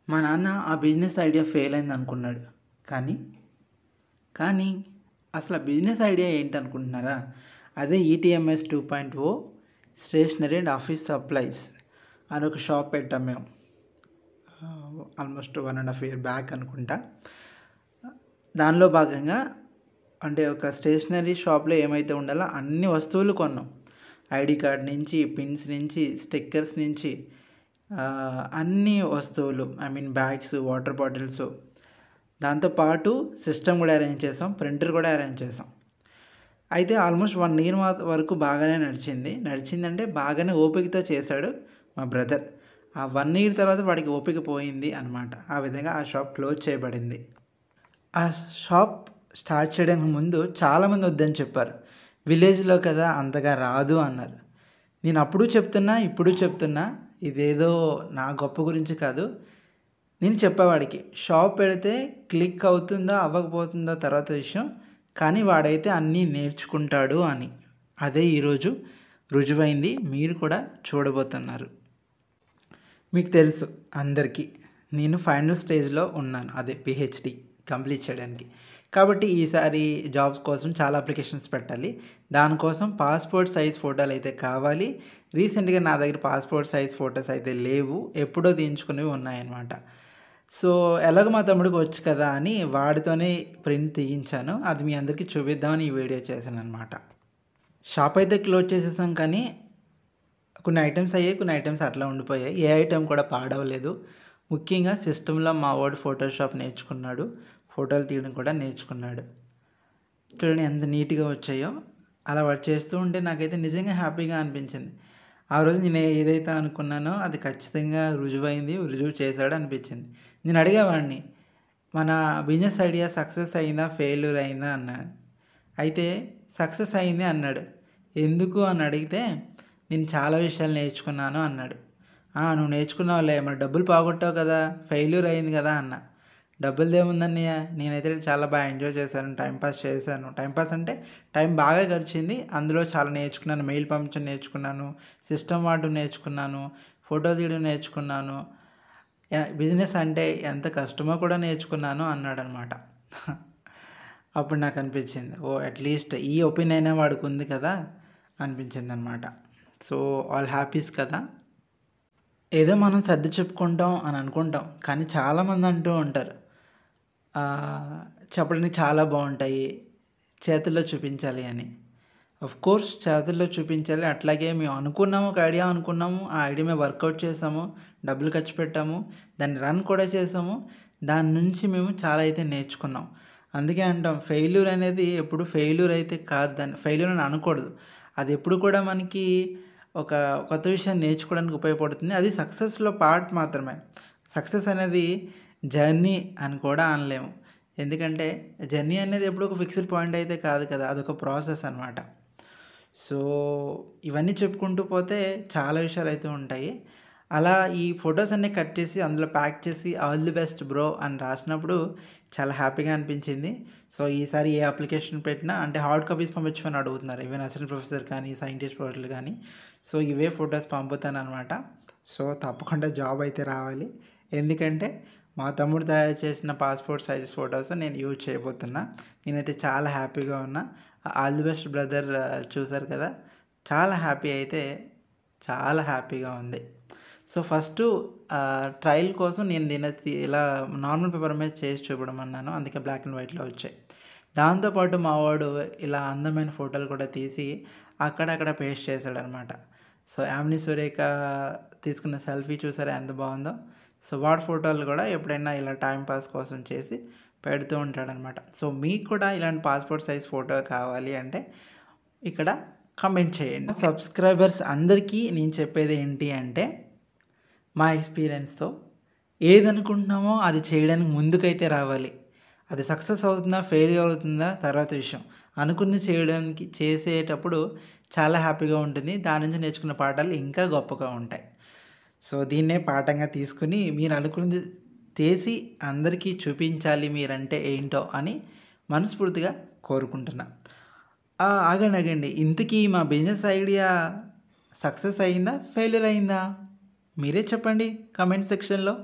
మా నాన్న ఆ బిజినెస్ ఐడియా ఫెయిల్ అయింది అనుకున్నాడు. కానీ, కానీ అసలు ఆ బిజినెస్ ఐడియా ఏంటనుకుంటున్నారా? అదే ETMS 2.0 stationery and office supplies అని ఒక షాప్ పెట్టాం మేము. ఆల్మోస్ట్ 1.5 ఇయర్ బ్యాక్ అనుకుంటా. దానిలో భాగంగా అంటే ఒక స్టేషనరీ షాప్లో ఏమైతే ఉండాలో అన్ని వస్తువులు కొన్నాం. ఐడి కార్డ్ నుంచి, పిన్స్ నుంచి, స్టిక్కర్స్ నుంచి అన్ని వస్తువులు, బ్యాగ్స్, వాటర్ బాటిల్స్, దాంతోపాటు సిస్టమ్ కూడా అరేంజ్ చేసాం, ప్రింటర్ కూడా అరేంజ్ చేసాం. అయితే ఆల్మోస్ట్ 1 ఇయర్ వరకు బాగానే నడిచిందంటే బాగానే ఓపికతో చేశాడు మా బ్రదర్. ఆ 1 ఇయర్ తర్వాత వాడికి ఓపిక పోయింది అనమాట. ఆ విధంగా ఆ షాప్ క్లోజ్ చేయబడింది. ఆ షాప్ స్టార్ట్ చేయడానికి ముందు చాలామంది వద్దని చెప్పారు. విలేజ్లో కదా అంతగా రాదు అన్నారు. నేను అప్పుడు చెప్తున్నా, ఇప్పుడు చెప్తున్నా, ఇదేదో నా గొప్ప గురించి కాదు. నేను చెప్పేవాడికి షాప్ పెడితే క్లిక్ అవుతుందో అవ్వకపోతుందో తర్వాత విషయం, కానీ వాడైతే అన్నీ నేర్చుకుంటాడు అని. అదే ఈరోజు రుజువైంది. మీరు కూడా చూడబోతున్నారు. మీకు తెలుసు అందరికీ నేను ఫైనల్ స్టేజ్లో ఉన్నాను, అదే పిహెచ్డి కంప్లీట్ చేయడానికి. కాబట్టి ఈసారి జాబ్స్ కోసం చాలా అప్లికేషన్స్ పెట్టాలి. దానికోసం పాస్పోర్ట్ సైజ్ ఫోటోలు అయితే కావాలి. రీసెంట్గా నా దగ్గర పాస్పోర్ట్ సైజ్ ఫొటోస్ అయితే లేవు, ఎప్పుడో తీయించుకునేవి ఉన్నాయన్నమాట. సో ఎలాగో మా తమ్ముడికి వచ్చు కదా అని వాడితోనే ప్రింట్ తీయించాను. అది మీ అందరికీ చూపిద్దామని ఈ వీడియో చేశాను అనమాట. షాప్ అయితే క్లోజ్ చేసేసాం, కానీ కొన్ని ఐటమ్స్ అయ్యాయి, కొన్ని ఐటమ్స్ అట్లా ఉండిపోయాయి. ఏ ఐటమ్ కూడా పాడవలేదు. ముఖ్యంగా సిస్టంలో మా వాడు ఫోటోషాప్ నేర్చుకున్నాడు, ఫోటోలు తీయడం కూడా నేర్చుకున్నాడు. చూడండి ఎంత నీట్గా వచ్చాయో. అలా వాడు చేస్తూ ఉంటే నాకైతే నిజంగా హ్యాపీగా అనిపించింది. ఆ రోజు నేను ఏదైతే అనుకున్నానో అది ఖచ్చితంగా రుజువు చేశాడు అనిపించింది. నేను అడిగేవాడిని, మన బిజినెస్ ఐడియా సక్సెస్ అయిందా ఫెయిల్యూర్ అయిందా అన్నాడు. అయితే సక్సెస్ అయింది అన్నాడు. ఎందుకు అని అడిగితే నేను చాలా విషయాలు నేర్చుకున్నాను అన్నాడు. నువ్వు నేర్చుకున్నావులే, మరి డబ్బులు పోగొట్టావు కదా, ఫెయిల్యూర్ అయింది కదా అన్న. డబ్బులది ఏముందన్నయ్య, నేనైతే చాలా బాగా ఎంజాయ్ చేశాను, టైంపాస్ చేశాను. టైంపాస్ అంటే టైం బాగా గడిచింది. అందులో చాలా నేర్చుకున్నాను. మెయిల్ పంపించడం నేర్చుకున్నాను, సిస్టమ్ వాడడం నేర్చుకున్నాను, ఫోటో తీయడం నేర్చుకున్నాను, బిజినెస్ అంటే ఎంత కష్టమో కూడా నేర్చుకున్నాను అన్నాడనమాట. అప్పుడు నాకు అనిపించింది, అట్లీస్ట్ ఈ ఒపీనియన్ వాడికి ఉంది కదా అనిపించింది అనమాట. సో ఆల్ హ్యాపీస్ కదా. ఏదో మనం సర్ది చెప్పుకుంటాం అని అనుకుంటాం, కానీ చాలామంది అంటూ ఉంటారు చెప్పడానికి చాలా బాగుంటాయి, చేతుల్లో చూపించాలి అని. కోర్స్ చేతుల్లో చూపించాలి. అట్లాగే మేము అనుకున్నాము, ఒక ఐడియా అనుకున్నాము, ఆ ఐడియా మేము వర్కౌట్ చేసాము, డబ్బులు ఖర్చు పెట్టాము, దాన్ని రన్ కూడా చేసాము. దాని నుంచి మేము చాలా అయితే నేర్చుకున్నాం. అందుకే అంటాం, ఫెయిల్యూర్ అనేది ఎప్పుడు ఫెయిల్యూర్ అయితే కాదు, దాన్ని ఫెయిల్యూర్ అని అనకూడదు. అది ఎప్పుడు కూడా మనకి ఒక కొత్త విషయాన్ని నేర్చుకోవడానికి ఉపయోగపడుతుంది. అది సక్సెస్లో పార్ట్ మాత్రమే. సక్సెస్ అనేది జర్నీ అని కూడా అనలేము. ఎందుకంటే జర్నీ అనేది ఎప్పుడు ఒక ఫిక్స్డ్ పాయింట్ అయితే కాదు కదా, అదొక ప్రాసెస్ అనమాట. సో ఇవన్నీ చెప్పుకుంటూ పోతే చాలా విషయాలు అయితే ఉంటాయి. అలా ఈ ఫొటోస్ అన్నీ కట్ చేసి అందులో ప్యాక్ చేసి ఆల్ ది బెస్ట్ బ్రో అని రాసినప్పుడు చాలా హ్యాపీగా అనిపించింది. సో ఈసారి ఏ అప్లికేషన్ పెట్టినా అంటే హార్డ్ కాపీస్ పంపించమని అడుగుతున్నారు, ఈవెన్ అసిస్టెంట్ ప్రొఫెసర్ కానీ, సైంటిస్ట్ ప్రొఫెసర్లు కానీ. సో ఇవే ఫొటోస్ పంపుతాను అనమాట. సో తప్పకుండా జాబ్ అయితే రావాలి. ఎందుకంటే మా తమ్ముడు తయారు చేసిన పాస్పోర్ట్ సైజ్ ఫొటోస్ నేను యూజ్ చేయబోతున్నా. నేనైతే చాలా హ్యాపీగా ఉన్నా. All the best brother. చూసారు కదా, చాలా హ్యాపీగా ఉంది. సో ఫస్ట్ ట్రయల్ కోసం నేను దీన్ని ఇలా నార్మల్ పేపర్ మీద చేసి చూపడమన్నాను, అందుకే బ్లాక్ అండ్ వైట్లో వచ్చాయి. దాంతోపాటు మా వాడు ఇలా అందమైన ఫోటోలు కూడా తీసి అక్కడక్కడ పేస్ట్ చేశాడనమాట. సో యామిని సురేఖ తీసుకున్న సెల్ఫీ చూసారా ఎంత బాగుందో. సో వాడి ఫోటోలు కూడా ఎప్పుడైనా ఇలా టైంపాస్ కోసం చేసి పెడుతూ ఉంటాడనమాట. సో మీకు కూడా ఇలాంటి పాస్పోర్ట్ సైజ్ ఫోటోలు కావాలి అంటే ఇక్కడ కమెంట్ చేయండి. సబ్స్క్రైబర్స్ అందరికీ నేను చెప్పేది ఏంటి అంటే, మా ఎక్స్పీరియన్స్తో ఏదనుకుంటున్నామో అది చేయడానికి ముందుకైతే రావాలి. అది సక్సెస్ అవుతుందా ఫెయిల్యూర్ అవుతుందా తర్వాత విషయం. అనుకుని చేసేటప్పుడు చాలా హ్యాపీగా ఉంటుంది. దాని నుంచి నేర్చుకున్న పాఠాలు ఇంకా గొప్పగా ఉంటాయి. సో దీన్నే పాఠంగా తీసుకుని మీరు అనుకున్నది చేసి అందరికీ చూపించాలి మీరంటే ఏంటో అని మనస్ఫూర్తిగా కోరుకుంటున్నా. ఆగండి, ఇంతకీ మా బిజినెస్ ఐడియా సక్సెస్ అయిందా ఫెయిల్యూర్ అయిందా? మీరే చెప్పండి కామెంట్ సెక్షన్లో.